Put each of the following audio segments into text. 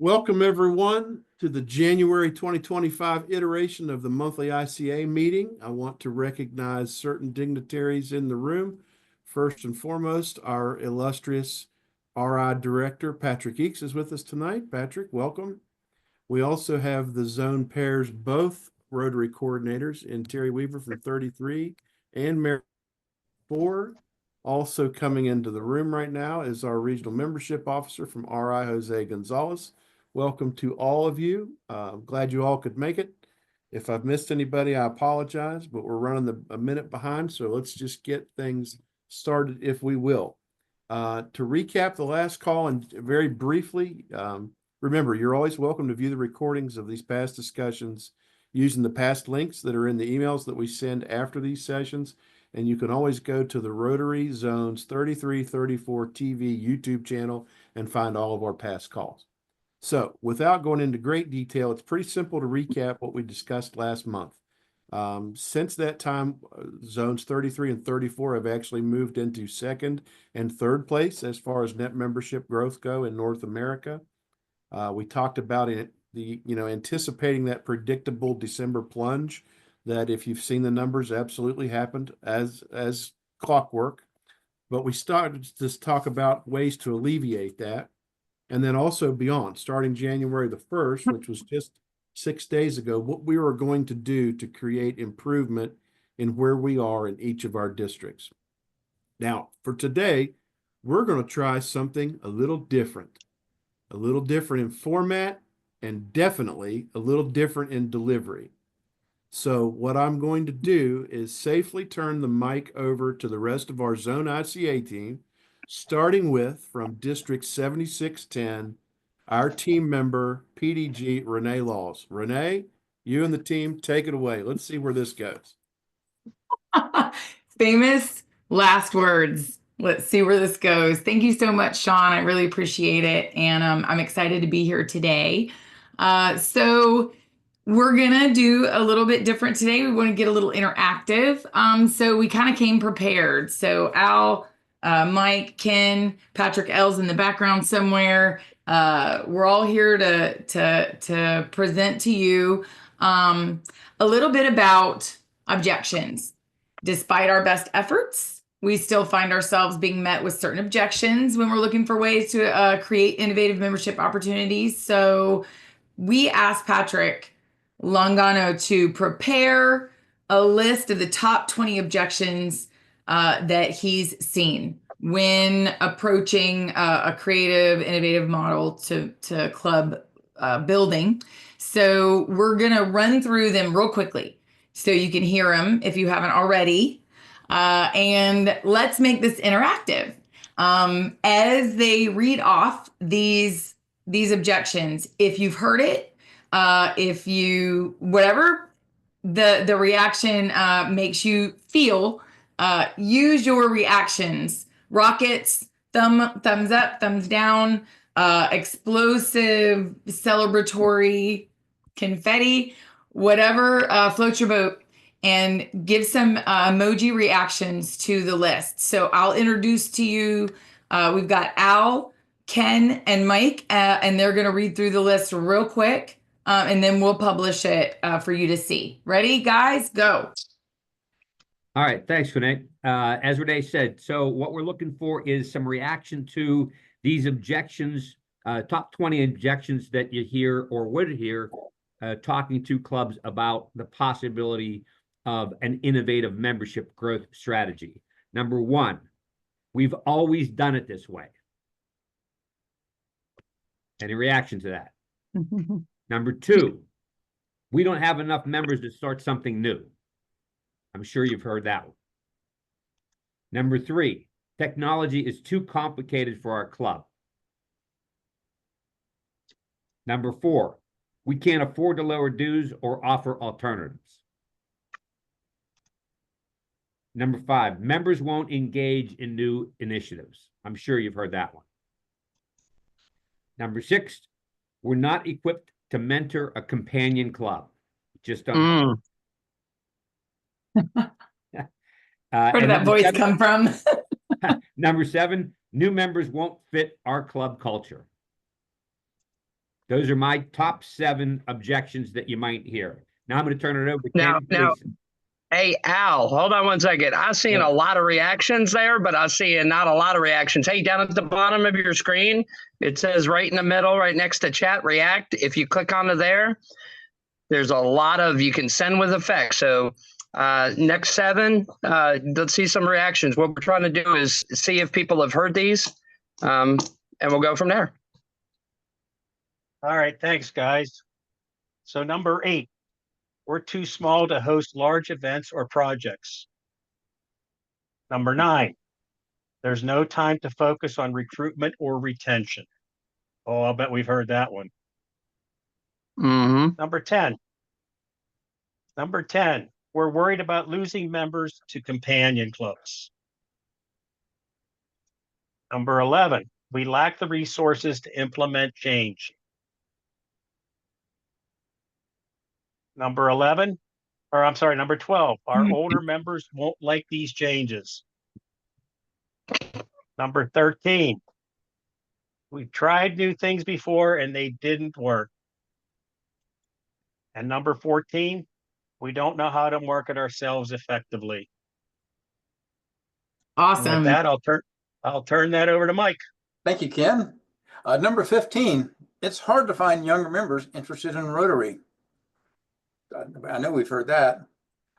Welcome, everyone, to the January 2025 iteration of the monthly ICA meeting. I want to recognize certain dignitaries in the room. First and foremost, our illustrious RI Director, Patrick Eakes, is with us tonight. Patrick, welcome. We also have the zone pairs, both Rotary coordinators, in Terry Weaver from 33 and Mary 4. Also coming into the room right now is our regional membership officer from RI, Jose Gonzalez. Welcome to all of you. I'm glad you all could make it. If I've missed anybody, I apologize, but we're running a minute behind, so let's just get things started if we will. To recap the last call and very briefly, remember, you're always welcome to view the recordings of these past discussions using the past links that are in the emails that we send after these sessions. And you can always go to the Rotary Zones 3334 TV YouTube channel and find all of our past calls. So without going into great detail, it's pretty simple to recap what we discussed last month. Since that time, zones 33 and 34 have actually moved into second and third place as far as net membership growth go in North America. We talked about it, anticipating that predictable December plunge that, if you've seen the numbers, absolutely happened as clockwork. But we started to talk about ways to alleviate that. And then also beyond, starting January the 1st, which was just 6 days ago, what we were going to do to create improvement in where we are in each of our districts. Now, for today, we're going to try something a little different in format and definitely a little different in delivery. So what I'm going to do is safely turn the mic over to the rest of our Zone ICA team, starting with, from District 7610, our team member, PDG Renee Laws. Renee, you and the team, take it away. Let's see where this goes. Famous last words. Let's see where this goes. Thank you so much, Sean. I really appreciate it. And I'm excited to be here today. So we're gonna do a little bit different today. We want to get a little interactive. So we kind of came prepared. So Al, Mike, Ken, Patrick L's in the background somewhere. We're all here to present to you a little bit about objections. Despite our best efforts, we still find ourselves being met with certain objections when we're looking for ways to create innovative membership opportunities. So we asked Patrick Longano to prepare a list of the top 20 objections that he's seen when approaching a creative, innovative model to club building. So we're going to run through them real quickly so you can hear them if you haven't already. And let's make this interactive. As they read off these objections, if you've heard it, if you, whatever the reaction makes you feel, use your reactions. Rockets, thumbs up, thumbs down, explosive, celebratory, confetti, whatever floats your boat, and give some emoji reactions to the list. So I'll introduce to you, we've got Al, Ken, and Mike, and they're going to read through the list real quick, and then we'll publish it for you to see. Ready, guys? Go. All right, thanks, Renee. As Renee said, so what we're looking for is some reaction to these objections, top 20 objections that you hear or would hear talking to clubs about the possibility of an innovative membership growth strategy. Number one, we've always done it this way. Any reaction to that? Number two, we don't have enough members to start something new. I'm sure you've heard that one. Number three, technology is too complicated for our club. Number four, we can't afford to lower dues or offer alternatives. Number five, members won't engage in new initiatives. I'm sure you've heard that one. Number six, we're not equipped to mentor a companion club. Just don't. Where did that voice come from? Number seven, new members won't fit our club culture. Those are my top 7 objections that you might hear. Now I'm going to turn it over to Now, Ken. now, Please. hey, Al, hold on one second. I seen Yeah. a lot of reactions there, but I see not a lot of reactions. Hey, down at the bottom of your screen, it says right in the middle, right next to chat, react. If you click onto there, there's a lot of, you can send with effect. So next 7, let's see some reactions. What we're trying to do is see if people have heard these, and we'll go from there. All right, thanks, guys. So number 8, we're too small to host large events or projects. Number 9, there's no time to focus on recruitment or retention. Oh, I'll bet we've heard that one. Mm-hmm. Number 10, we're worried about losing members to companion clubs. Number 11, we lack the resources to implement change. Number 12, our older members won't like these changes. Number 13, we've tried new things before and they didn't work. And number 14, we don't know how to market ourselves effectively. And Awesome. with that, I'll turn that over to Mike. Thank you, Ken. Number 15, it's hard to find younger members interested in Rotary. I know we've heard that.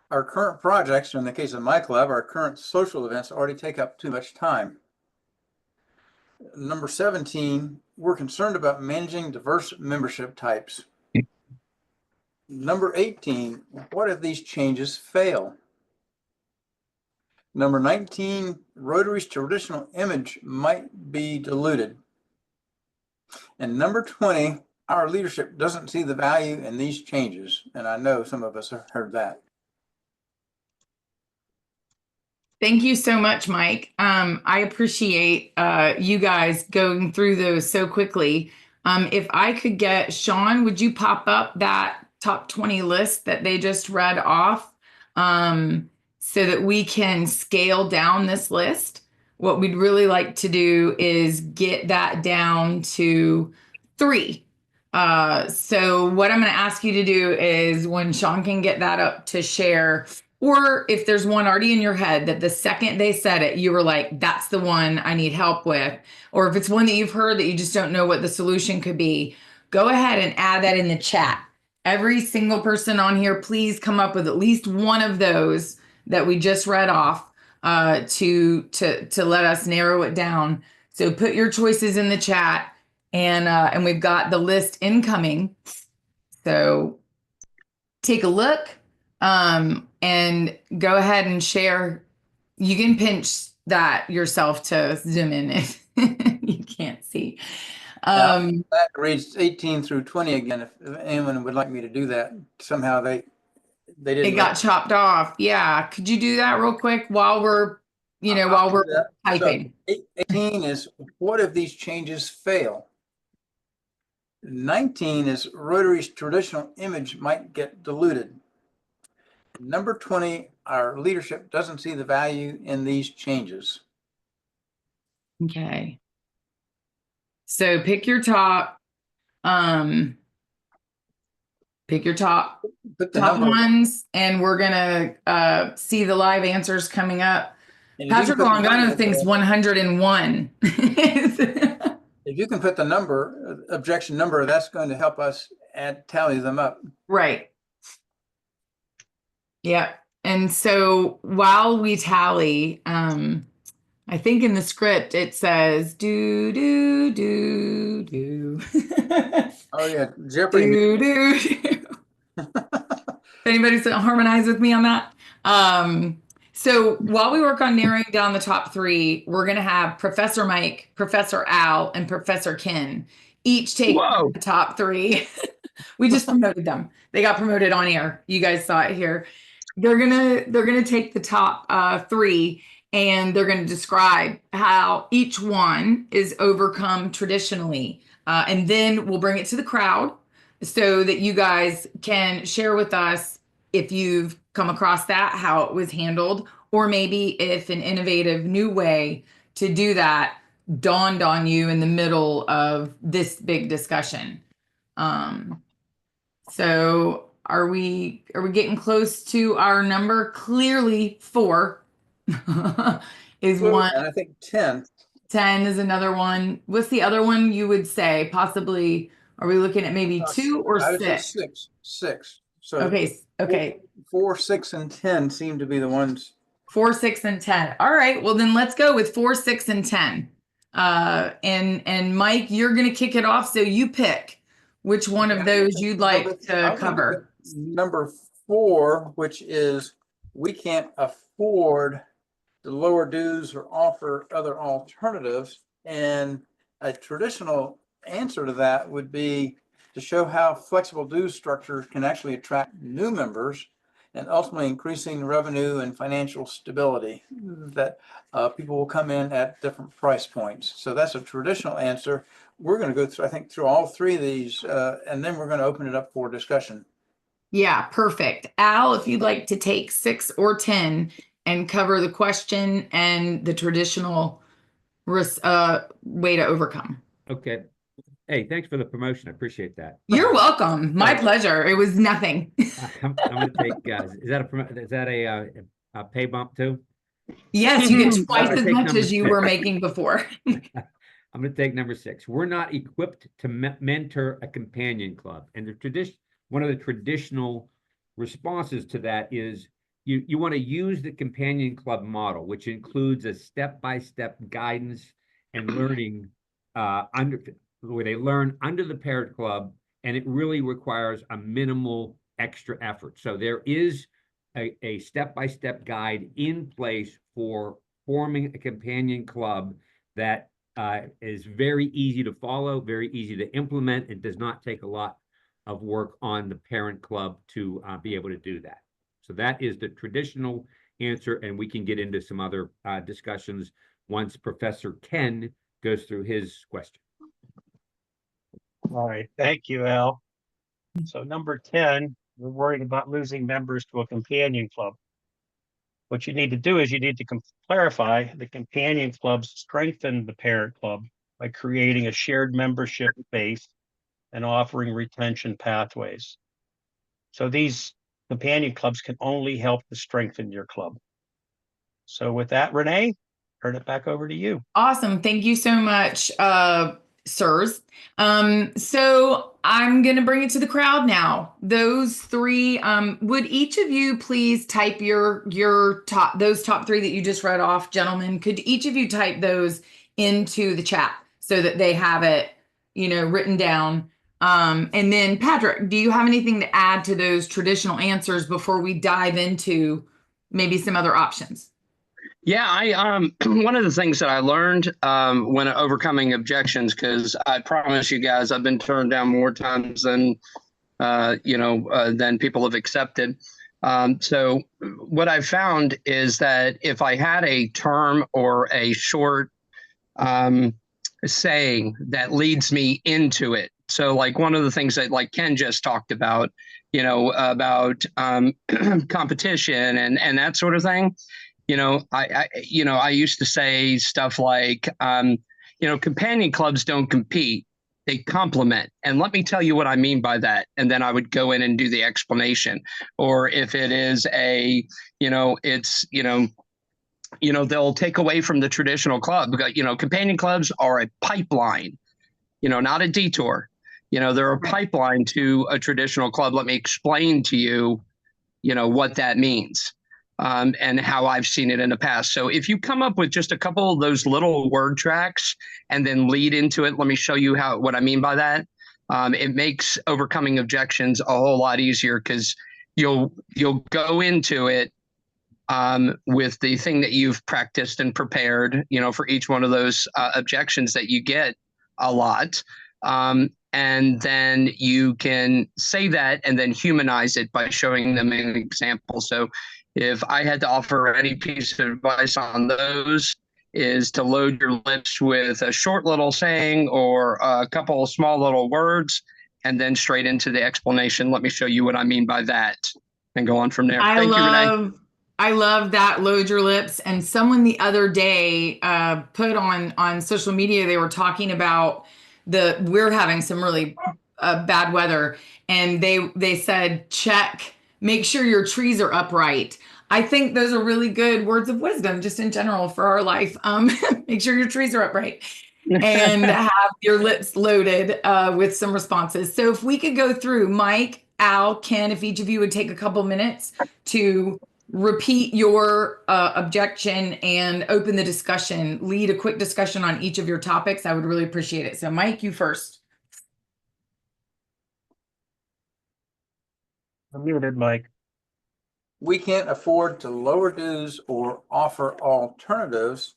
Our current projects, in the case of my club, our current social events already take up too much time. Number 17, we're concerned about managing diverse membership types. Number 18, what if these changes fail? Number 19, Rotary's traditional image might be diluted. And number 20, our leadership doesn't see the value in these changes. And I know some of us have heard that. Thank you so much, Mike. I appreciate you guys going through those so quickly. If I could get Sean, would you pop up that top 20 list that they just read off so that we can scale down this list? What we'd really like to do is get that down to 3. So what I'm going to ask you to do is when Sean can get that up to share, or if there's one already in your head that the second they said it, you were like, that's the one I need help with. Or if it's one that you've heard that you just don't know what the solution could be, go ahead and add that in the chat. Every single person on here, please come up with at least one of those that we just read off to let us narrow it down. So put your choices in the chat, and we've got the list incoming. So take a look and go ahead and share. You can pinch that yourself to zoom in if you can't see. That reads 18 through 20 again. If anyone would like me to do that, somehow they didn't. It got chopped off. Yeah. Could you do that real quick while we're, while we're typing? So 18 is what if these changes fail? 19 is Rotary's traditional image might get diluted. Number 20, our leadership doesn't see the value in these changes. Okay. So pick your top, pick your top ones, and we're gonna see the live answers coming up. Patrick Longano thinks 101. If you can put the number, objection number, that's going to help us tally them up. Right. Yeah. And so while we tally, I think in the script it says do do do do. Oh yeah, Jeopardy. Do, do, do. Anybody's harmonize with me on that? So while we work on narrowing down the top 3, we're going to have Professor Mike, Professor Al, and Professor Ken each take the top 3. We just promoted them. They got promoted on air. You guys saw it here. They're gonna take the top 3, and they're going to describe how each one is overcome traditionally. And then we'll bring it to the crowd so that you guys can share with us if you've come across that, how it was handled, or maybe if an innovative new way to do that dawned on you in the middle of this big discussion. So are we getting close to our number? Clearly 4 is one. And I think 10. 10 is another one. What's the other one you would say? Possibly, are we looking at maybe 2 or I would say 6? 6. So Okay. 4, 6, and 10 seem to be the ones. 4, 6, and 10. All right. Well, then let's go with 4, 6, and 10. And Mike, you're gonna kick it off. So you pick which one of those you'd like to cover. Number 4, which is we can't afford to lower dues or offer other alternatives. And a traditional answer to that would be to show how flexible dues structures can actually attract new members and ultimately increasing revenue and financial stability, that people will come in at different price points. So that's a traditional answer. We're going to go through, I think, through all 3 of these, and then we're going to open it up for discussion. Yeah, perfect. Al, if you'd like to take 6 or 10 and cover the question and the traditional way to overcome. Okay. Hey, thanks for the promotion. I appreciate that. You're welcome. My pleasure. It was nothing. I'm going to take, is that a pay bump too? Yes, you get twice as take much number as you 6. were making before. I'm going to take number 6. We're not equipped to mentor a companion club. And one of the traditional responses to that is you want to use the companion club model, which includes a step-by-step guidance and learning where they learn under the parent club, and it really requires a minimal extra effort. So there is a step-by-step guide in place for forming a companion club that is very easy to follow, very easy to implement. It does not take a lot of work on the parent club to be able to do that. So that is the traditional answer, and we can get into some other discussions once Professor Ken goes through his question. All right, thank you, Al. So number 10, we're worried about losing members to a companion club. What you need to do is you need to clarify the companion clubs strengthen the parent club by creating a shared membership base and offering retention pathways. So these companion clubs can only help to strengthen your club. So with that, Renee, turn it back over to you. Awesome. Thank you so much, sirs. So I'm going to bring it to the crowd now. Those 3, would each of you please type your those top 3 that you just read off, gentlemen? Could each of you type those into the chat so that they have it, written down? And then Patrick, do you have anything to add to those traditional answers before we dive into maybe some other options? Yeah, I one of the things that I learned when overcoming objections, because I promise you guys, I've been turned down more times than than people have accepted. So what I found is that if I had a term or a short saying that leads me into it. So like one of the things that like Ken just talked about, about competition and that sort of thing. I used to say stuff like, companion clubs don't compete, they complement. And let me tell you what I mean by that. And then I would go in and do the explanation. Or if it is they'll take away from the traditional club. Companion clubs are a pipeline, not a detour. They're a pipeline to a traditional club. Let me explain to you, what that means. And how I've seen it in the past. So if you come up with just a couple of those little word tracks and then lead into it, let me show you what I mean by that. It makes overcoming objections a whole lot easier because you'll go into it with the thing that you've practiced and prepared, for each one of those objections that you get a lot. And then you can say that and then humanize it by showing them an example. So if I had to offer any piece of advice on those, is to load your lips with a short little saying or a couple of small little words, and then straight into the explanation. Let me show you what I mean by that, and go on from there. Thank you, Renee. I love that, load your lips. And someone the other day put on social media, they were talking about we're having some really bad weather, and they said, check, make sure your trees are upright. I think those are really good words of wisdom just in general for our life. Make sure your trees are upright and have your lips loaded with some responses. So if we could go through, Mike, Al, Ken, if each of you would take a couple minutes to repeat your objection and open the discussion, lead a quick discussion on each of your topics, I would really appreciate it. So Mike, you first. I'm muted, Mike. We can't afford to lower dues or offer alternatives.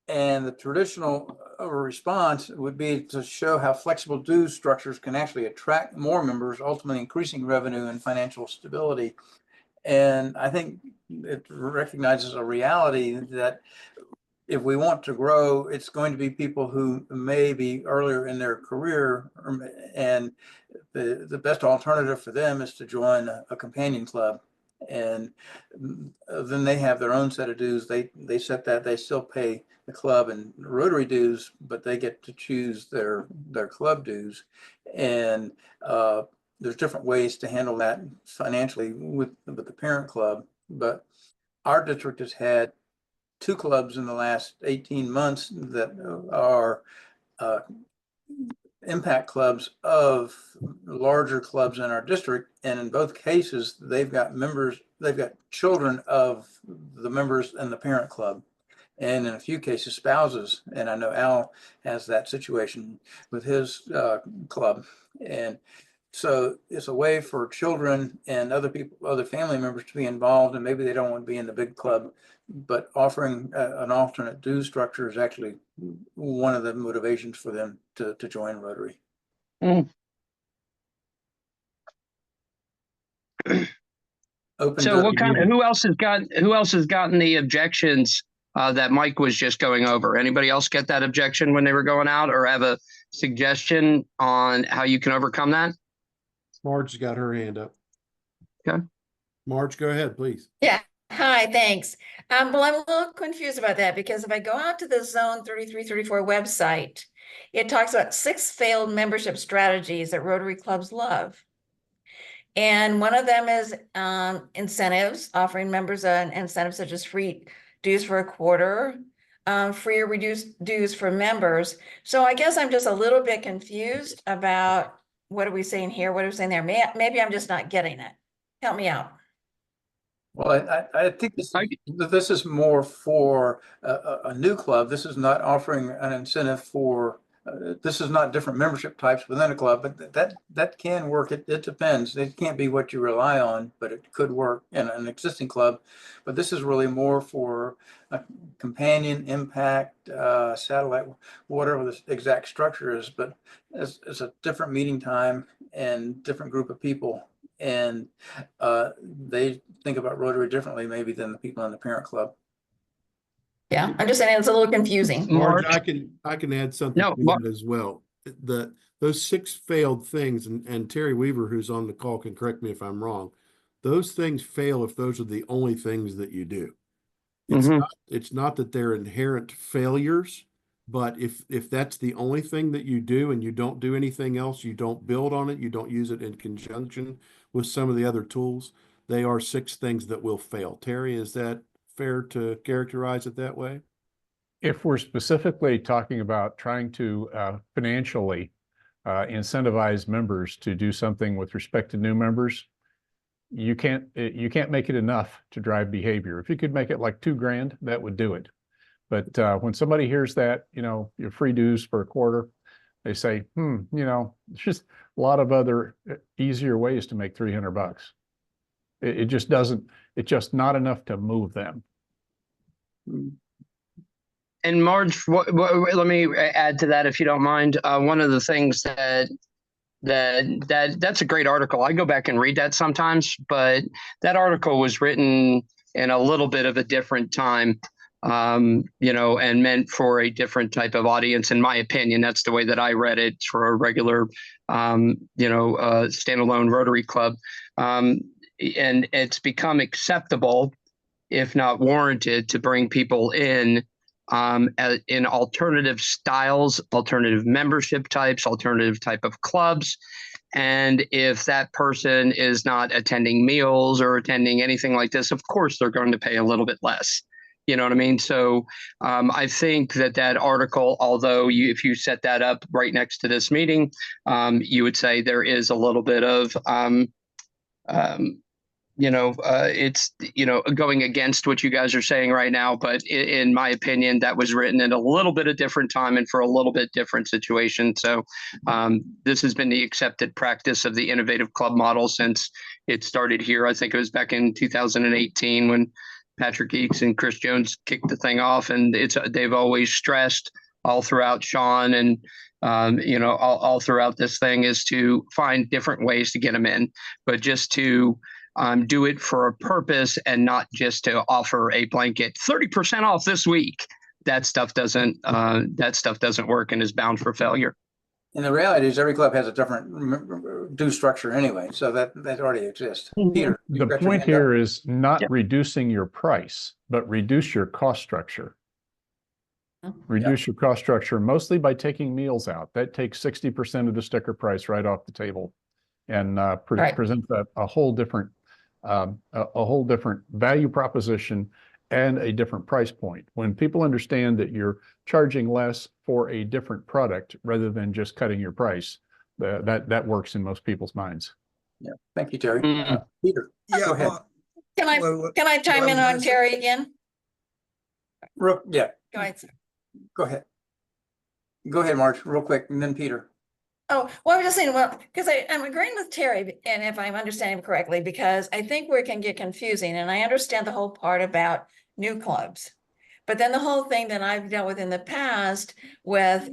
And the traditional response would be to show how flexible dues structures can actually attract more members, ultimately increasing revenue and financial stability. And I think it recognizes a reality that if we want to grow, it's going to be people who may be earlier in their career, and the best alternative for them is to join a companion club. And then they have their own set of dues. They set that, they still pay the club and Rotary dues, but they get to choose their club dues. And there's different ways to handle that financially with the parent club. But our district has had 2 clubs in the last 18 months that are impact clubs of larger clubs in our district. And in both cases, they've got children of the members in the parent club. And in a few cases, spouses. And I know Al has that situation with his club. And so it's a way for children and other people, other family members to be involved, and maybe they don't want to be in the big club, but offering an alternate dues structure is actually one of the motivations for them to join Rotary. Mm. So what kind of, who else has gotten the objections that Mike was just going over? Anybody else get that objection when they were going out, or have a suggestion on how you can overcome that? Marge's got her hand up. Okay. Marge, go ahead, please. Yeah. Hi, thanks. Well, I'm a little confused about that because if I go out to the Zone 3334 website, it talks about 6 failed membership strategies that Rotary clubs love. And one of them is incentives, offering members an incentive such as free dues for a quarter, free or reduced dues for members. So I guess I'm just a little bit confused about what are we saying here? What are we saying there? Maybe I'm just not getting it. Help me out. Well, I think this is more for a new club. This is not offering an incentive for, this is not different membership types within a club, but that can work. It depends. It can't be what you rely on, but it could work in an existing club. But this is really more for a companion, impact, satellite, whatever the exact structure is. But it's a different meeting time and different group of people. And they think about Rotary differently maybe than the people in the parent club. Yeah, I'm just saying it's a little confusing. Marge, I can add something to that as well. Those 6 failed things, and Terry Weaver, who's on the call, can correct me if I'm wrong. Those things fail if those are the only things that you do. It's not that they're inherent failures, but if that's the only thing that you do and you don't do anything else, you don't build on it, you don't use it in conjunction with some of the other tools, they are 6 things that will fail. Terry, is that fair to characterize it that way? If we're specifically talking about trying to financially incentivize members to do something with respect to new members, you can't make it enough to drive behavior. If you could make it like $2,000, that would do it. But when somebody hears that, your free dues for a quarter, they say, there's just a lot of other easier ways to make $300. It just doesn't, it's just not enough to move them. And Marge, let me add to that, if you don't mind. One of the things that's a great article. I go back and read that sometimes, but that article was written in a little bit of a different time, and meant for a different type of audience. In my opinion, that's the way that I read it, for a regular, standalone Rotary club. And it's become acceptable, if not warranted, to bring people in alternative styles, alternative membership types, alternative type of clubs. And if that person is not attending meals or attending anything like this, of course, they're going to pay a little bit less. You know what I mean? So I think that article, although if you set that up right next to this meeting, you would say there is a little bit of, it's, going against what you guys are saying right now. But in my opinion, that was written in a little bit of different time and for a little bit different situation. So this has been the accepted practice of the innovative club model since it started here. I think it was back in 2018 when Patrick Eakes and Chris Jones kicked the thing off, and they've always stressed all throughout Sean and all throughout this thing is to find different ways to get them in, but just to do it for a purpose and not just to offer a blanket 30% off this week. That stuff doesn't work and is bound for failure. And the reality is every club has a different due structure anyway, so that already exists. Peter, The point here is not reducing your price, but reduce your cost structure. Reduce your cost structure mostly by taking meals out. That takes 60% of the sticker price right off the table, and presents a whole different value proposition and a different price point. When people understand that you're charging less for a different product rather than just cutting your price, that works in most people's minds. Yeah, thank you, Terry. Peter, go ahead. Can I chime in on Terry again? Yeah. Go ahead, sir. Go ahead. Go ahead, Marge, real quick, and then Peter. Oh, well, I was just saying, because I'm agreeing with Terry, and if I'm understanding him correctly, because I think where it can get confusing, and I understand the whole part about new clubs, but then the whole thing that I've dealt with in the past with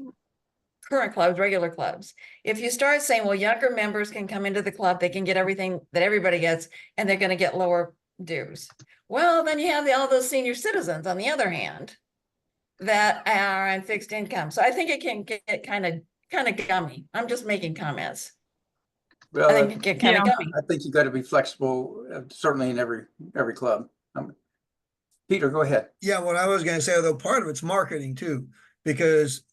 current clubs, regular clubs. If you start saying, well, younger members can come into the club, they can get everything that everybody gets, and they're going to get lower dues. Well, then you have all those senior citizens on the other hand that are on fixed income. So I think it can get kind of gummy. I'm just making comments. Well, I think it get kind of gummy. I think you got to be flexible, certainly in every club. Peter, go ahead. Yeah, what I was going to say, though, part of it's marketing too, because,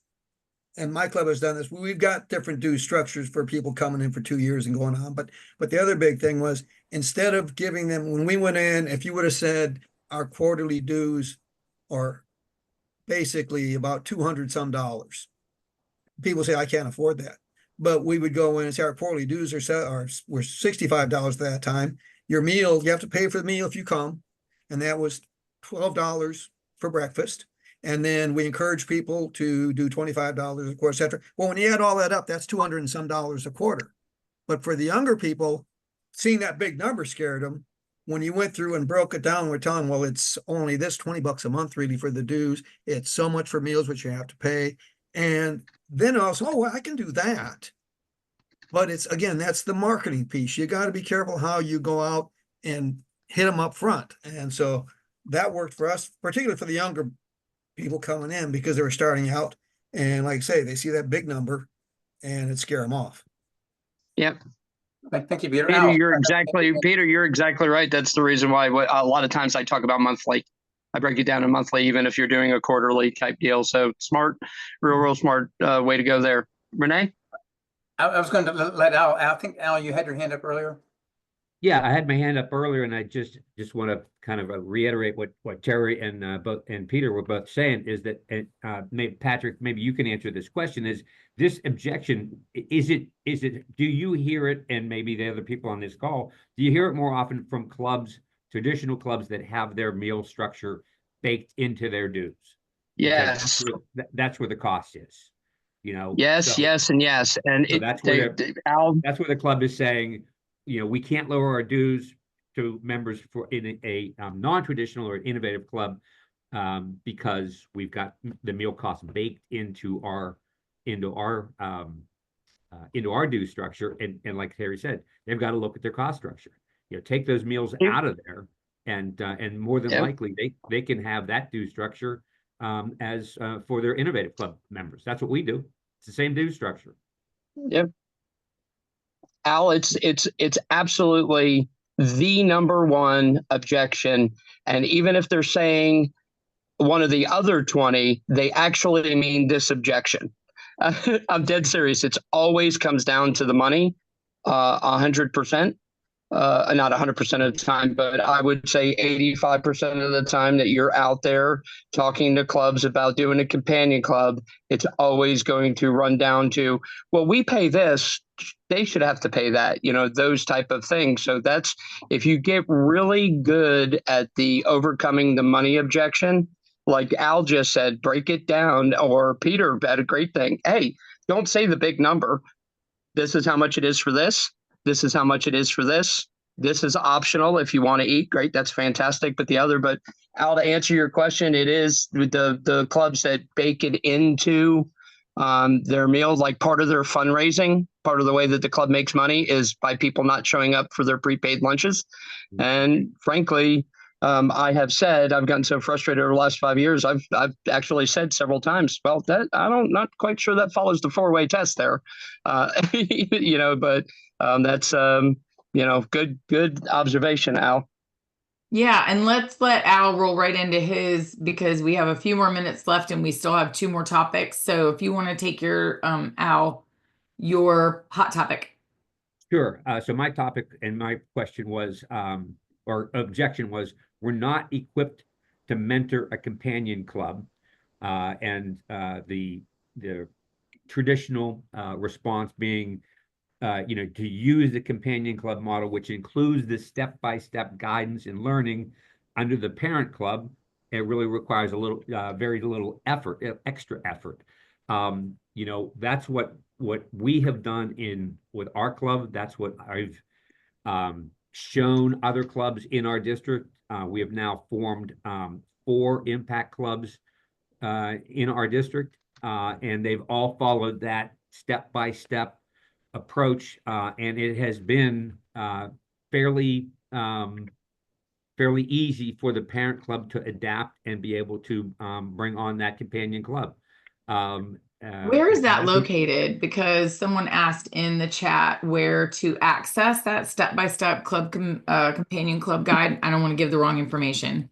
and my club has done this, we've got different due structures for people coming in for 2 years and going on. But the other big thing was, instead of giving them, when we went in, if you would have said our quarterly dues are basically about $200 some, people say, I can't afford that. But we would go in and say our quarterly dues were $65 at that time. Your meal, you have to pay for the meal if you come. And that was $12 for breakfast. And then we encourage people to do $25 a quarter, et cetera. Well, when you add all that up, that's $200 and some a quarter. But for the younger people, seeing that big number scared them. When you went through and broke it down, we're telling, well, it's only this $20 a month really for the dues. It's so much for meals, which you have to pay. And then also, oh, well, I can do that. But it's, again, that's the marketing piece. You got to be careful how you go out and hit them up front. And so that worked for us, particularly for the younger people coming in, because they were starting out. And like I say, they see that big number and it scare them off. Yep. Thank you, Peter. Peter, you're exactly right. That's the reason why a lot of times I talk about monthly. I break it down to monthly, even if you're doing a quarterly type deal. So smart, real smart way to go there. Renee? I was going to let Al. I think, Al, you had your hand up earlier. Yeah, I had my hand up earlier, and I just want to kind of reiterate what Terry and Peter were both saying, is that maybe Patrick, maybe you can answer this question: is this objection, is it do you hear it, and maybe the other people on this call, do you hear it more often from clubs, traditional clubs that have their meal structure baked into their dues? Yes. That's where the cost is. Yes, yes, and yes, and so that's where the club is saying, we can't lower our dues to members for in a non-traditional or innovative club because we've got the meal costs baked into our due structure, and like Terry said, they've got to look at their cost structure. Take those meals out of there, and more than likely they can have that due structure as for their innovative club members. That's what we do. It's the same due structure. Yep. Al, it's absolutely the number one objection. And even if they're saying one of the other 20, they actually mean this objection. I'm dead serious. It always comes down to the money. 100%. Not 100% of the time, but I would say 85% of the time that you're out there talking to clubs about doing a companion club, it's always going to run down to, well, we pay this, they should have to pay that, those type of things. So that's, if you get really good at the overcoming the money objection, like Al just said, break it down, or Peter had a great thing. Hey, don't say the big number. This is how much it is for this. This is how much it is for this. This is optional. If you want to eat, great, that's fantastic. But Al, to answer your question, it is the clubs that bake it into their meals, like part of their fundraising. Part of the way that the club makes money is by people not showing up for their prepaid lunches. And frankly, I have said, I've gotten so frustrated over the last 5 years. I've actually said several times, well, that not quite sure that follows the 4-way test there, but that's good observation, Al. Yeah, and let's let Al roll right into his, because we have a few more minutes left and we still have 2 more topics. So if you want to take your Al, your hot topic. Sure. So my topic and my question was, or objection was, we're not equipped to mentor a companion club, and the traditional response being, to use the companion club model, which includes the step-by-step guidance and learning under the parent club. It really requires a little, very little effort, extra effort. That's what we have done with our club. That's what I've shown other clubs in our district. We have now formed 4 impact clubs in our district, and they've all followed that step-by-step approach, and it has been fairly easy for the parent club to adapt and be able to bring on that companion club. Where is that located? Because someone asked in the chat where to access that step-by-step club companion club guide. I don't want to give the wrong information.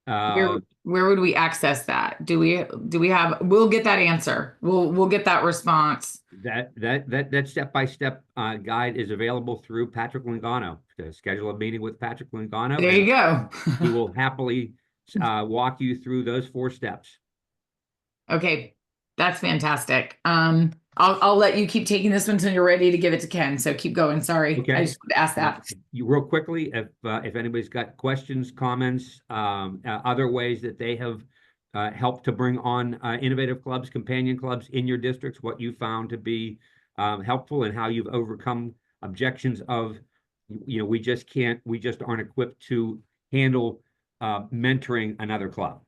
Where would we access that? Do we have? We'll get that answer. We'll get that response. That step-by-step guide is available through Patrick Lingano. To schedule a meeting with Patrick Lingano. There you go. He will happily walk you through those 4 steps. Okay, that's fantastic. I'll let you keep taking this one until you're ready to give it to Ken. So keep going. Sorry, Okay. I just wanted to ask that. You real quickly, if anybody's got questions, comments, other ways that they have helped to bring on innovative clubs, companion clubs in your districts, what you found to be helpful, and how you've overcome objections of, we just aren't equipped to handle mentoring another club.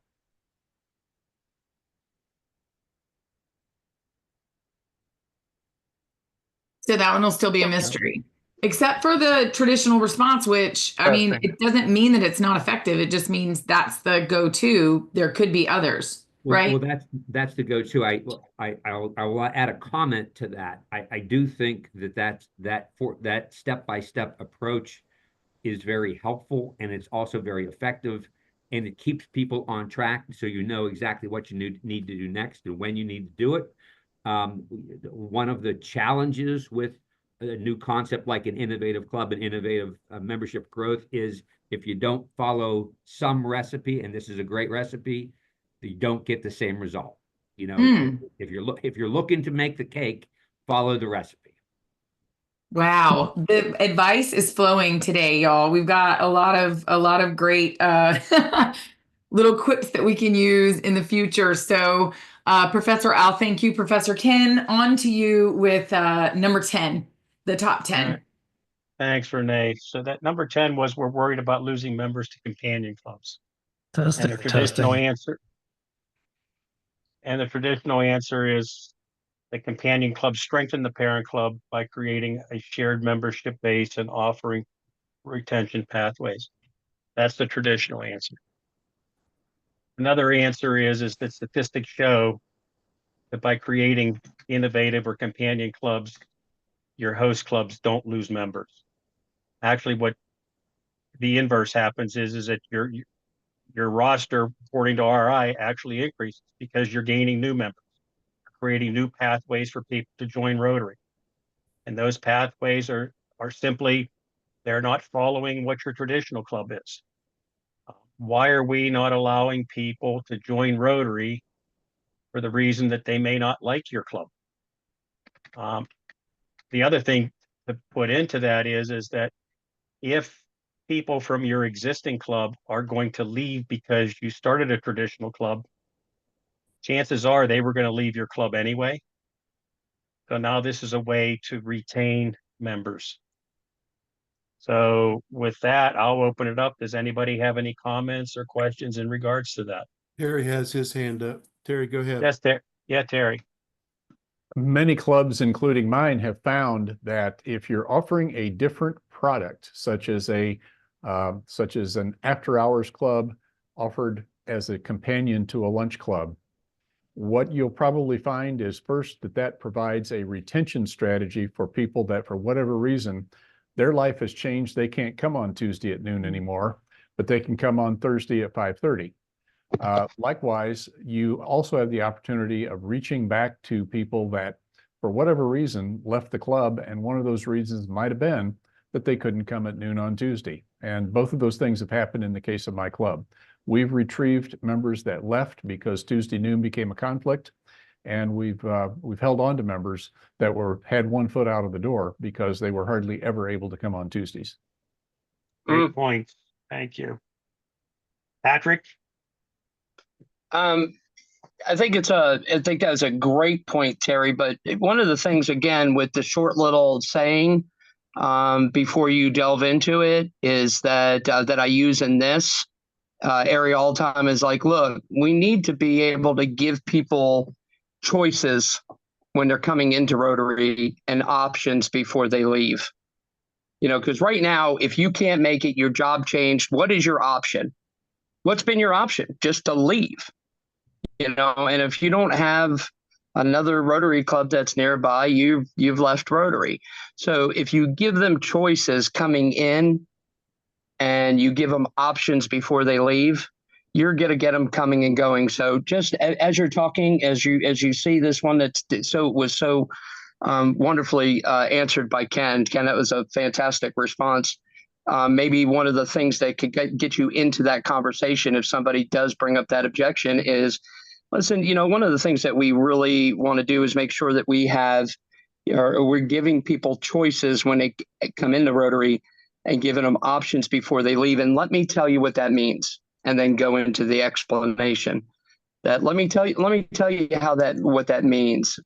So that one will still be a mystery, except for the traditional response, which, I mean, it doesn't mean that it's not effective. It just means that's the go-to. There could be others, right? Well, that's the go-to. I will add a comment to that. I do think that step-by-step approach is very helpful, and it's also very effective, and it keeps people on track, so you know exactly what you need to do next and when you need to do it. One of the challenges with a new concept like an innovative club and innovative membership growth is if you don't follow some recipe, and this is a great recipe, you don't get the same result. If you're looking to make the cake, follow the recipe. Wow, the advice is flowing today, y'all. We've got a lot of great little quips that we can use in the future. So, Professor Al, thank you. Professor Ken, on to you with number 10, the top 10. Right. Thanks, Renee. So that number 10 was, we're worried about losing members to companion clubs. And the traditional answer is the companion club strengthen the parent club by creating a shared membership base and offering retention pathways. That's the traditional answer. Another answer is that statistics show that by creating innovative or companion clubs, your host clubs don't lose members. Actually, what the inverse happens is that your roster, according to RI, actually increases because you're gaining new members, creating new pathways for people to join Rotary. And those pathways are simply, they're not following what your traditional club is. Why are we not allowing people to join Rotary for the reason that they may not like your club? The other thing to put into that is that if people from your existing club are going to leave because you started a traditional club, chances are they were going to leave your club anyway. So now this is a way to retain members. So with that, I'll open it up. Does anybody have any comments or questions in regards to that? Terry has his hand up. Terry, go ahead. Yes, there. Yeah, Terry. Many clubs, including mine, have found that if you're offering a different product, such as an after-hours club offered as a companion to a lunch club, what you'll probably find is first that provides a retention strategy for people that, for whatever reason, their life has changed. They can't come on Tuesday at noon anymore, but they can come on Thursday at 5:30. Likewise, you also have the opportunity of reaching back to people that, for whatever reason, left the club, and one of those reasons might have been that they couldn't come at noon on Tuesday. And both of those things have happened in the case of my club. We've retrieved members that left because Tuesday noon became a conflict, and we've held on to members that had one foot out of the door because they were hardly ever able to come on Tuesdays. Great points. Thank you. Patrick? I think that's a great point, Terry. But one of the things, again, with the short little saying before you delve into it, is that I use in this area all the time is like, look, we need to be able to give people choices when they're coming into Rotary and options before they leave. Because right now, if you can't make it, your job changed, what is your option? What's been your option? Just to leave. And if you don't have another Rotary club that's nearby, you've left Rotary. So if you give them choices coming in and you give them options before they leave, you're going to get them coming and going. So just as you're talking, as you see this one was so wonderfully answered by Ken. Ken, that was a fantastic response. Maybe one of the things that could get you into that conversation, if somebody does bring up that objection, is, listen, one of the things that we really want to do is make sure that we're giving people choices when they come into Rotary and giving them options before they leave. And let me tell you what that means, and then go into the explanation. Let me tell you what that means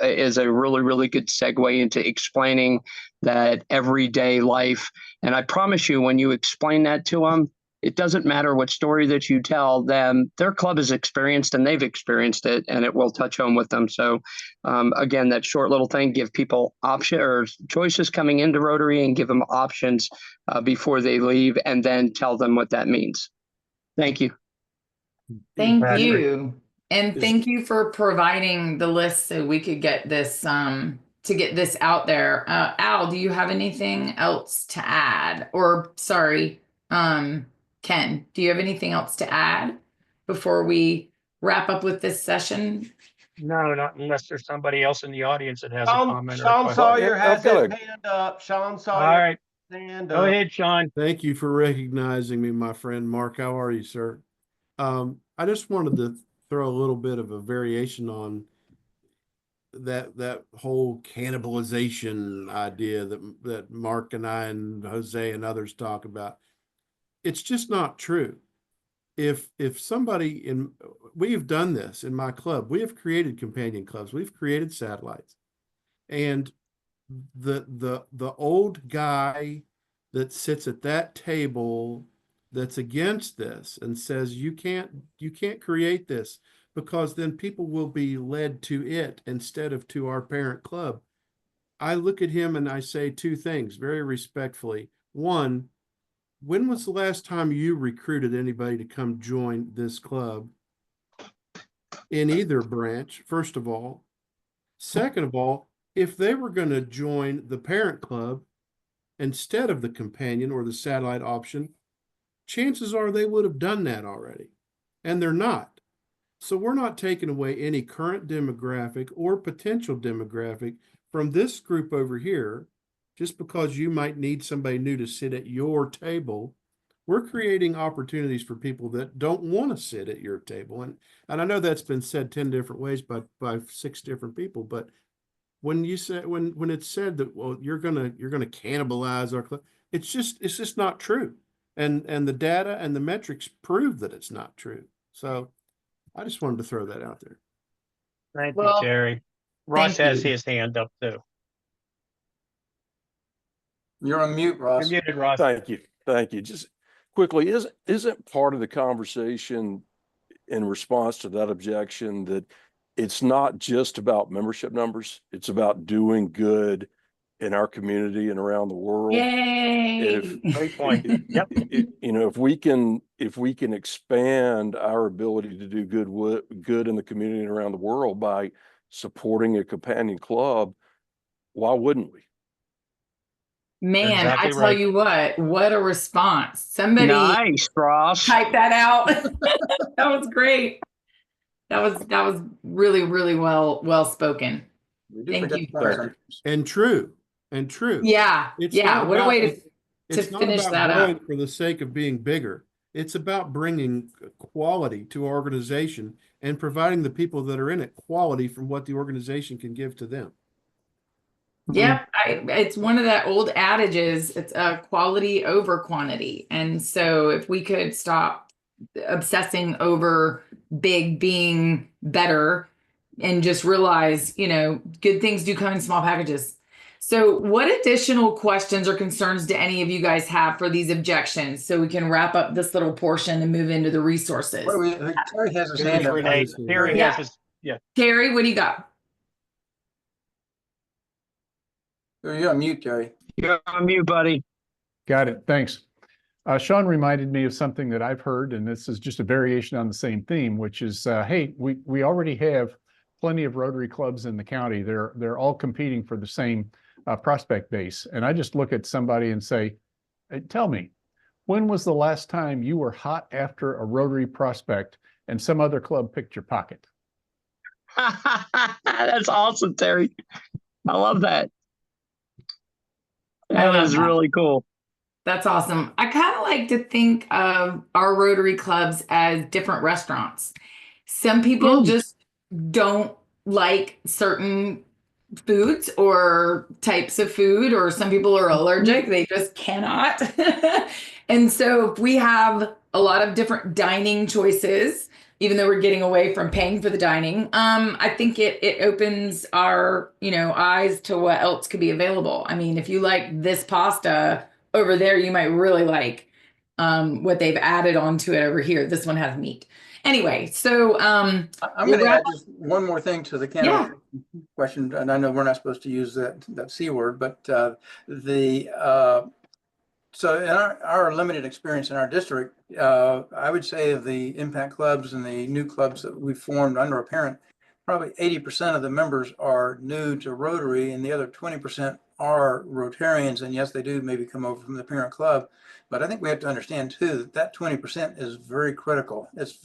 is a really, really good segue into explaining that everyday life. And I promise you, when you explain that to them, it doesn't matter what story that you tell them, their club has experienced and they've experienced it, and it will touch home with them. So again, that short little thing, give people option or choices coming into Rotary and give them options before they leave, and then tell them what that means. Thank you. Thank Patrick. you. And thank you for providing the list so we could get this to get this out there. Al, do you have anything else to add? Or sorry, Ken, do you have anything else to add before we wrap up with this session? No, not unless there's somebody else in the audience that has a Sean, comment. or a Sean question. Sawyer has I've got his hand up. Sean All Sawyer right, has his hand go up. ahead, Sean. Thank you for recognizing me, my friend. Mark, how are you, sir? I just wanted to throw a little bit of a variation on that whole cannibalization idea that Mark and I and Jose and others talk about. It's just not true. If somebody we've done this in my club, we have created companion clubs, we've created satellites, and the old guy that sits at that table that's against this and says you can't create this because then people will be led to it instead of to our parent club. I look at him and I say two things very respectfully. One, when was the last time you recruited anybody to come join this club in either branch, first of all? Second of all, if they were going to join the parent club instead of the companion or the satellite option, chances are they would have done that already, and they're not. So we're not taking away any current demographic or potential demographic from this group over here, just because you might need somebody new to sit at your table. We're creating opportunities for people that don't want to sit at your table. And I know that's been said 10 different ways by 6 different people, but when you say when it's said that, well, you're gonna cannibalize our club, it's just not true. And the data and the metrics prove that it's not true. So I just wanted to throw that out there. Thank you, Well, Terry. Ross thank has you. his hand up too. You're on mute, You're Ross. muted, Ross. Thank you. Thank you. Just quickly, isn't part of the conversation in response to that objection that it's not just about membership numbers, it's about doing good in our community and around the world. Yay. Great point. Yep. You know, if we can expand our ability to do good in the community and around the world by supporting a companion club, why wouldn't we? Man, exactly I tell right. you what a response. Somebody Nice, Ross. type that out. That was great. That was really, really well spoken. We do Thank forget you the point for sometimes. And true. Yeah, It's yeah. not What a about way to it's not finish about that growing up. for the sake of being bigger. It's about bringing quality to our organization and providing the people that are in it quality from what the organization can give to them. Yep, it's one of that old adages. It's quality over quantity. And so if we could stop obsessing over big being better and just realize, good things do come in small packages. So what additional questions or concerns do any of you guys have for these objections so we can wrap up this little portion and move into the resources? Terry has his Here's hand up. Renee. Terry Yeah. has his, yeah. Terry, what do you got? You're on mute, Terry. You're on mute, buddy. Got it. Thanks. Sean reminded me of something that I've heard, and this is just a variation on the same theme, which is, hey, we already have plenty of Rotary clubs in the county. They're all competing for the same prospect base. And I just look at somebody and say, hey, tell me, when was the last time you were hot after a Rotary prospect and some other club picked your pocket? That's awesome, Terry. I love that. I That love is that. really cool. That's awesome. I kind of like to think of our Rotary clubs as different restaurants. Some people just don't like certain foods or types of food, or some people are allergic, they just cannot. And so if we have a lot of different dining choices, even though we're getting away from paying for the dining, I think it opens our, eyes to what else could be available. I mean, if you like this pasta over there, you might really like what they've added onto it over here. This one has meat. Anyway, so I'm going to add just one more thing to the candidate question, and I know we're not supposed to use that C word, but so in our limited experience in our district, I would say of the impact clubs and the new clubs that we formed under a parent, probably 80% of the members are new to Rotary, and the other 20% are Rotarians. And yes, they do maybe come over from the parent club, but I think we have to understand too that 20% is very critical. It's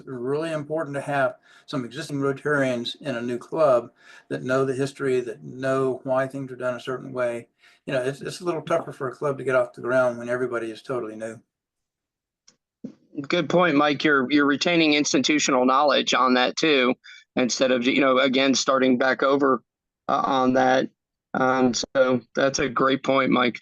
really important to have some existing Rotarians in a new club that know the history, that know why things are done a certain way. It's a little tougher for a club to get off the ground when everybody is totally new. Good point, Mike. You're retaining institutional knowledge on that too, instead of again starting back over on that. So that's a great point, Mike.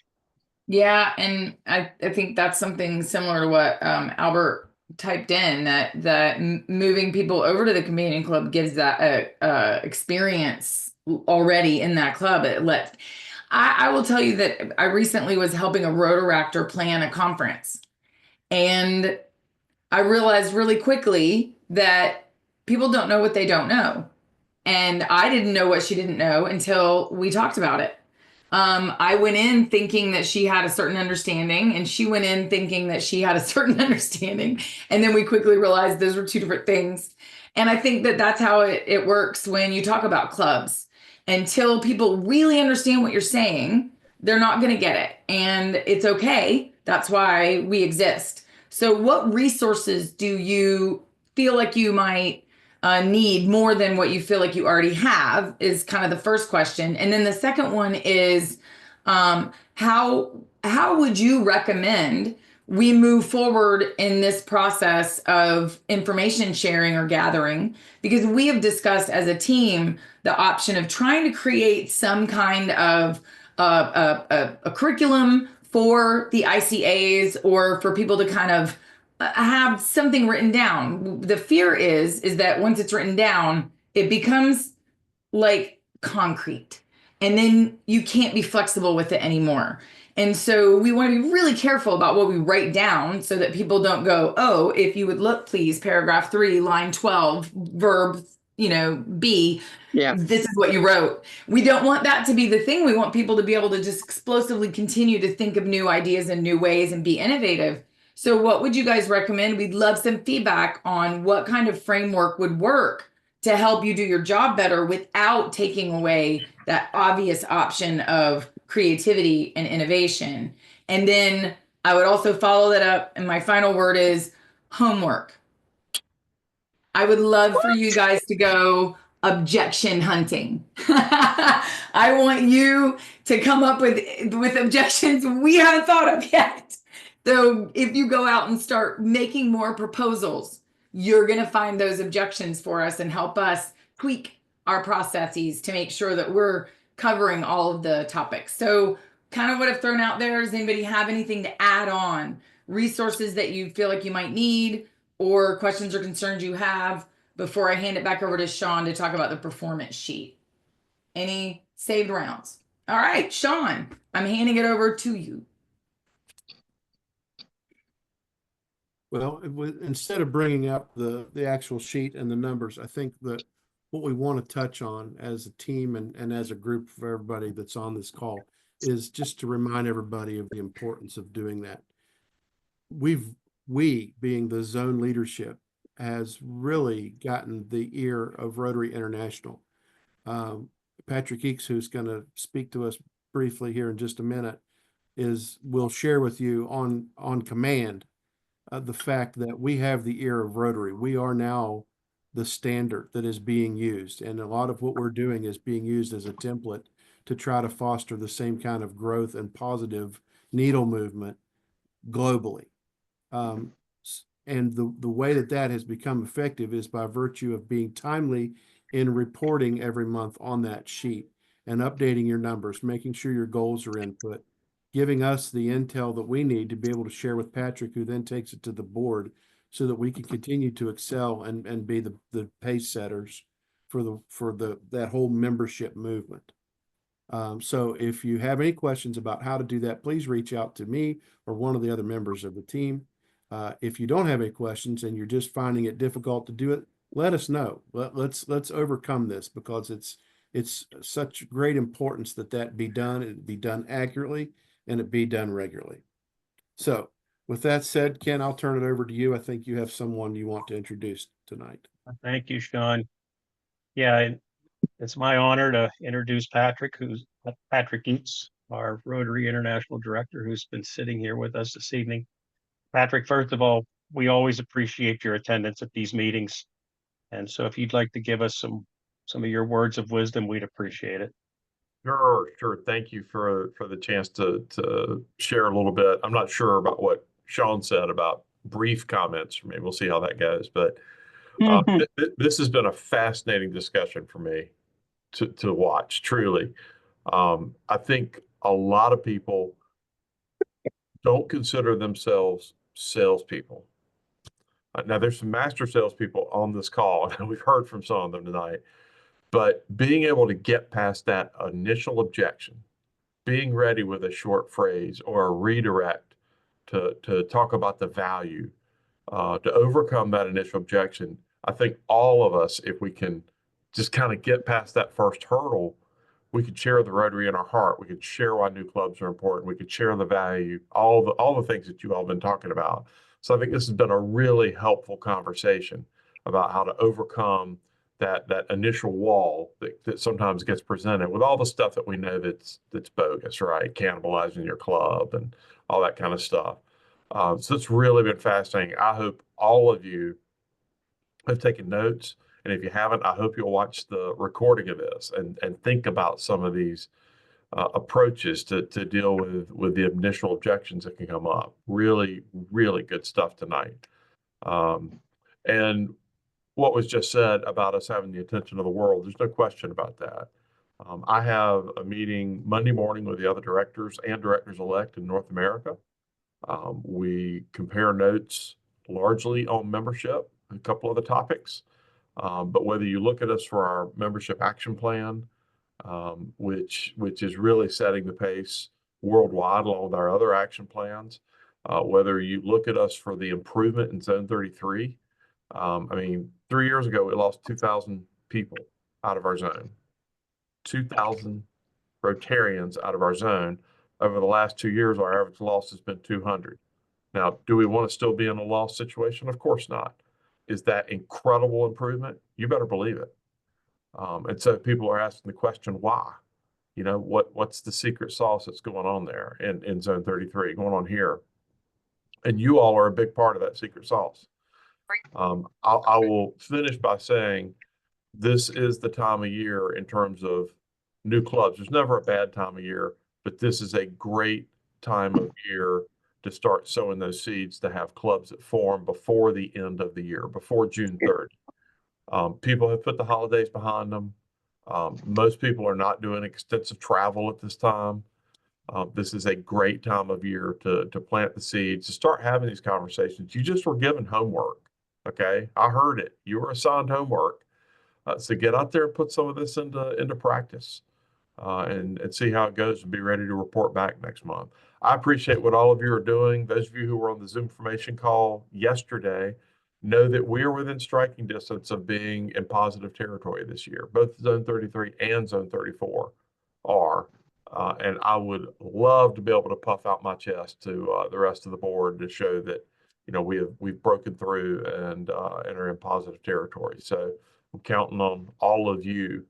yeah, and I think that's something similar to what Albert typed in, that moving people over to the community club gives that experience already in that club. I will tell you that I recently was helping a Rotaractor plan a conference, and I realized really quickly that people don't know what they don't know. And I didn't know what she didn't know until we talked about it. I went in thinking that she had a certain understanding, and she went in thinking that she had a certain understanding. And then we quickly realized those were two different things. And I think that that's how it works when you talk about clubs. Until people really understand what you're saying, they're not going to get it. And it's okay. That's why we exist. So what resources do you feel like you might need more than what you feel like you already have is kind of the first question. And then the second one is, how would you recommend we move forward in this process of information sharing or gathering? Because we have discussed as a team the option of trying to create some kind of a curriculum for the ICAs, or for people to kind of have something written down. The fear is that once it's written down, it becomes like concrete, and then you can't be flexible with it anymore. And so we want to be really careful about what we write down, so that people don't go, oh, if you would look, please, paragraph 3, line 12, verb, B, Yeah. this is what you wrote. We don't want that to be the thing. We want people to be able to just explosively continue to think of new ideas and new ways and be innovative. So what would you guys recommend? We'd love some feedback on what kind of framework would work to help you do your job better without taking away that obvious option of creativity and innovation. And then I would also follow that up. And my final word is homework. I would love for you guys to go objection hunting. I want you to come up with objections we haven't thought of yet. So if you go out and start making more proposals, you're going to find those objections for us and help us tweak our processes to make sure that we're covering all of the topics. So kind of what I've thrown out there. Does anybody have anything to add on? Resources that you feel like you might need, or questions or concerns you have before I hand it back over to Sean to talk about the performance sheet? Any saved rounds? All right, Sean, I'm handing it over to you. Well, instead of bringing up the actual sheet and the numbers, I think that what we want to touch on as a team and as a group for everybody that's on this call is just to remind everybody of the importance of doing that. We, being the zone leadership, has really gotten the ear of Rotary International. Patrick Eakes, who's going to speak to us briefly here in just a minute, will share with you on command the fact that we have the ear of Rotary. We are now the standard that is being used, and a lot of what we're doing is being used as a template to try to foster the same kind of growth and positive needle movement globally. And the way that has become effective is by virtue of being timely in reporting every month on that sheet and updating your numbers, making sure your goals are input, giving us the intel that we need to be able to share with Patrick, who then takes it to the board so that we can continue to excel and be the pace setters for that whole membership movement. So if you have any questions about how to do that, please reach out to me or one of the other members of the team. If you don't have any questions and you're just finding it difficult to do it, let us know. Let's overcome this, because it's such great importance that be done, and be done accurately, and it be done regularly. So with that said, Ken, I'll turn it over to you. I think you have someone you want to introduce tonight. Thank you, Sean. Yeah, it's my honor to introduce Patrick Eakes, our Rotary International Director, who's been sitting here with us this evening. Patrick, first of all, we always appreciate your attendance at these meetings. And so if you'd like to give us some of your words of wisdom, we'd appreciate it. Sure. Thank you for the chance to share a little bit. I'm not sure about what Sean said about brief comments. Maybe we'll see how that goes. But this has been a fascinating discussion for me to watch, truly. I think a lot of people don't consider themselves salespeople. Now, there's some master salespeople on this call, and we've heard from some of them tonight. But being able to get past that initial objection, being ready with a short phrase or a redirect to talk about the value, to overcome that initial objection, I think all of us, if we can just kind of get past that first hurdle, we could share the Rotary in our heart. We could share why new clubs are important. We could share the value, all the things that you all have been talking about. So I think this has been a really helpful conversation about how to overcome that initial wall that sometimes gets presented with all the stuff that we know that's bogus, right? Cannibalizing your club and all that kind of stuff. So it's really been fascinating. I hope all of you have taken notes And if you haven't, I hope you'll watch the recording of this and think about some of these approaches to deal with the initial objections that can come up. Really, really good stuff tonight. And what was just said about us having the attention of the world, there's no question about that. I have a meeting Monday morning with the other directors and directors-elect in North America. We compare notes largely on membership, a couple of the topics. But whether you look at us for our membership action plan, which is really setting the pace worldwide along with our other action plans, whether you look at us for the improvement in Zone 33, I mean, 3 years ago, we lost 2,000 people out of our zone, 2,000 Rotarians out of our zone. Over the last 2 years, our average loss has been 200. Now, do we want to still be in a loss situation? Of course not. Is that incredible improvement? You better believe it. And so people are asking the question, why? You know, what's the secret sauce that's going on there in Zone 33, going on here? And you all are a big part of that secret sauce. I will finish by saying this is the time of year in terms of new clubs. There's never a bad time of year, but this is a great time of year to start sowing those seeds to have clubs that form before the end of the year, before June 3rd. People have put the holidays behind them. Most people are not doing extensive travel at this time. This is a great time of year to plant the seeds, to start having these conversations. You just were given homework, okay? I heard it. You were assigned homework. So get out there and put some of this into practice and see how it goes and be ready to report back next month. I appreciate what all of you are doing. Those of you who were on the Zoom formation call yesterday know that we are within striking distance of being in positive territory this year. Both Zone 33 and Zone 34 are. And I would love to be able to puff out my chest to the rest of the board to show that, you know, we've broken through and are in positive territory. So I'm counting on all of you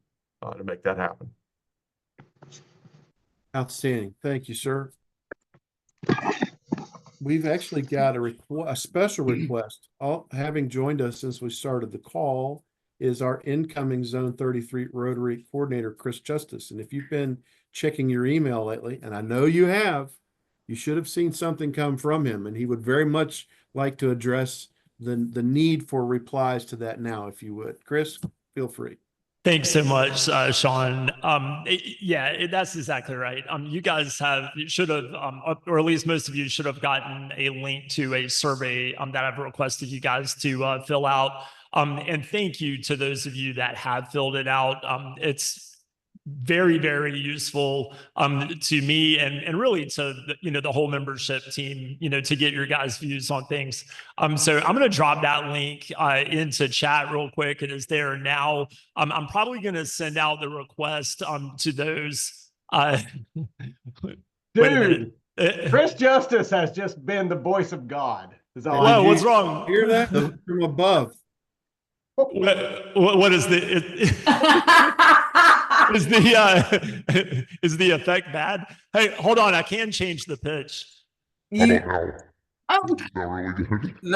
to make that happen. Outstanding. Thank you, sir. We've actually got a special request. Having joined us since we started the call is our incoming Zone 33 Rotary Coordinator, Chris Justice. And if you've been checking your email lately, and I know you have, you should have seen something come from him, and he would very much like to address the need for replies to that now, if you would. Chris, feel free. Thanks so much, Sean. Yeah, that's exactly right. You guys should have, or at least most of you should have gotten a link to a survey that I've requested you guys to fill out. And thank you to those of you that have filled it out. It's very, very useful to me and really to the whole membership team, to get your guys' views on things. So I'm going to drop that link into chat real quick. It is there now. I'm probably going to send out the request to those. Dude, Chris Justice has just been the voice of God. Whoa, what's wrong? Hear that from above? What is is the effect bad? Hey, hold on, I can change the pitch. No,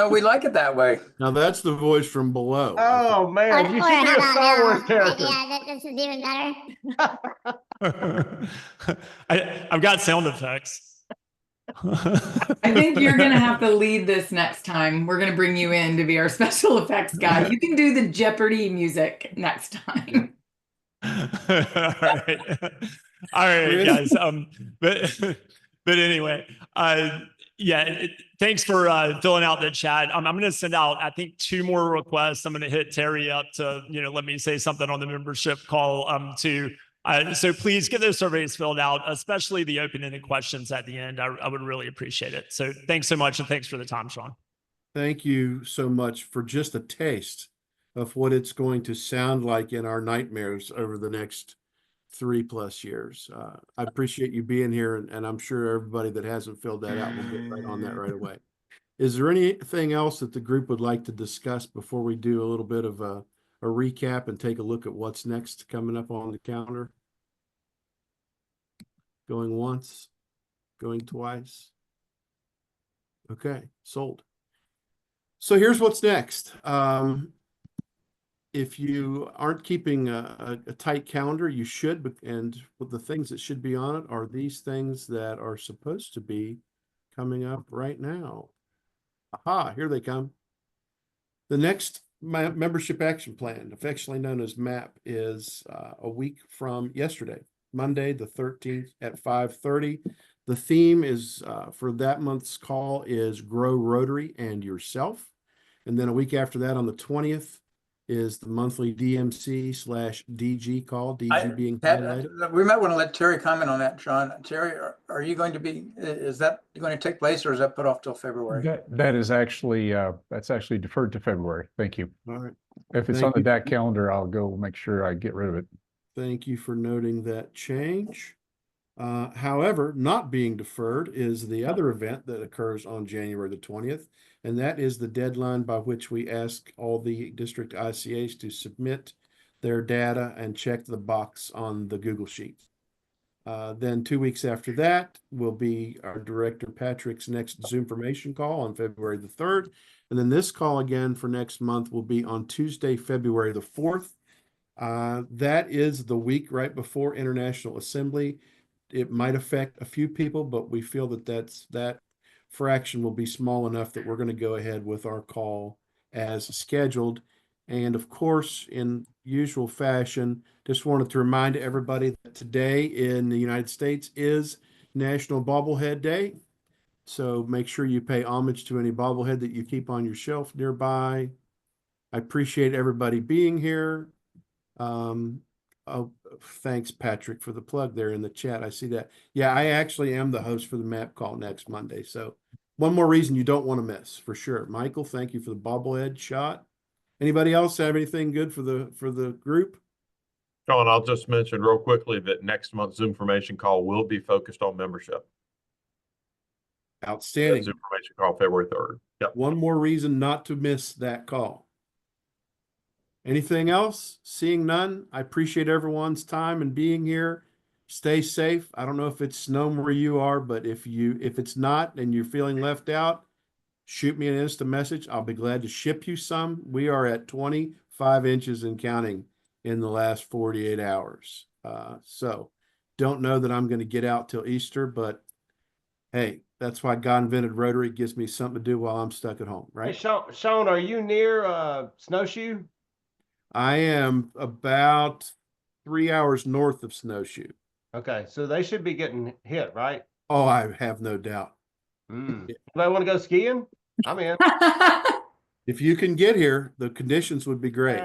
we like it that way. Now that's the voice from below. Oh man, you should be a Star Wars character. Yeah, this is even better. I've got sound effects. I think you're going to have to lead this next time. We're going to bring you in to be our special effects guy. You can do the Jeopardy music next time. All right, guys. But anyway, yeah, thanks for filling out the chat. I'm going to send out, I think, 2 more requests. I'm going to hit Terry up to, let me say something on the membership call too. So please get those surveys filled out, especially the open-ended questions at the end. I would really appreciate it. So thanks so much, and thanks for the time, Sean. Thank you so much for just a taste of what it's going to sound like in our nightmares over the next 3+ years. I appreciate you being here, and I'm sure everybody that hasn't filled that out will get right on that right away. Is there anything else that the group would like to discuss before we do a little bit of a recap and take a look at what's next coming up on the calendar? Going once, going twice. Okay, sold. So here's what's next. if you aren't keeping a tight calendar, you should, and the things that should be on it are these things that are supposed to be coming up right now. Aha, here they come. The next membership action plan, affectionately known as MAP, is a week from yesterday, Monday, the 13th at 5:30. The theme is for that month's call is Grow Rotary and Yourself. And then a week after that, on the 20th, is the monthly DMC/DG call, DG being highlighted. We might want to let Terry comment on that, Sean. Terry, are you going to be, is that going to take place or is that put off till February? That is actually, that's actually deferred to February. Thank you. All right. If it's on the DAC calendar, I'll go make sure I get rid of it. Thank you for noting that change. However, not being deferred is the other event that occurs on January the 20th, and that is the deadline by which we ask all the district ICAs to submit their data and check the box on the Google Sheet. Then 2 weeks after that will be our Director Patrick's next Zoomformation call on February the 3rd. And then this call again for next month will be on Tuesday, February the 4th. That is the week right before International Assembly. It might affect a few people, but we feel that that fraction will be small enough that we're going to go ahead with our call as scheduled. And of course, in usual fashion, just wanted to remind everybody that today in the United States is National Bobblehead Day. So make sure you pay homage to any bobblehead that you keep on your shelf nearby. I appreciate everybody being here. Oh, thanks, Patrick, for the plug there in the chat. I see that. Yeah, I actually am the host for the MAP call next Monday. So one more reason you don't want to miss, for sure. Michael, thank you for the bobblehead shot. Anybody else have anything good for the group? Sean, I'll just mention real quickly that next month's Zoomformation call will be focused on membership. Outstanding. Zoomformation call February 3rd. Yep. One more reason not to miss that call. Anything else? Seeing none, I appreciate everyone's time and being here. Stay safe. I don't know if it's snowing where you are, but if it's not and you're feeling left out, shoot me an Insta message. I'll be glad to ship you some. We are at 25 inches and counting in the last 48 hours. So don't know that I'm going to get out till Easter, but hey, that's why God invented Rotary. It gives me something to do while I'm stuck at home, right? Hey, Sean, are you near Snowshoe? I am about 3 hours north of Snowshoe. Okay, so they should be getting hit, right? Oh, I have no doubt. Anybody want to go skiing? I'm in. If you can get here, the conditions would be great.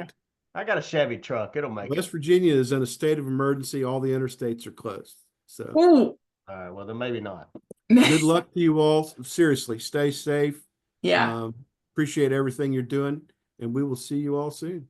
I got a Chevy truck. It'll make West it. Virginia is in a state of emergency. All the interstates are closed. So Ooh. All right, well, then maybe not. good luck to you all. Seriously, stay safe. Yeah. Appreciate everything you're doing, and we will see you all soon.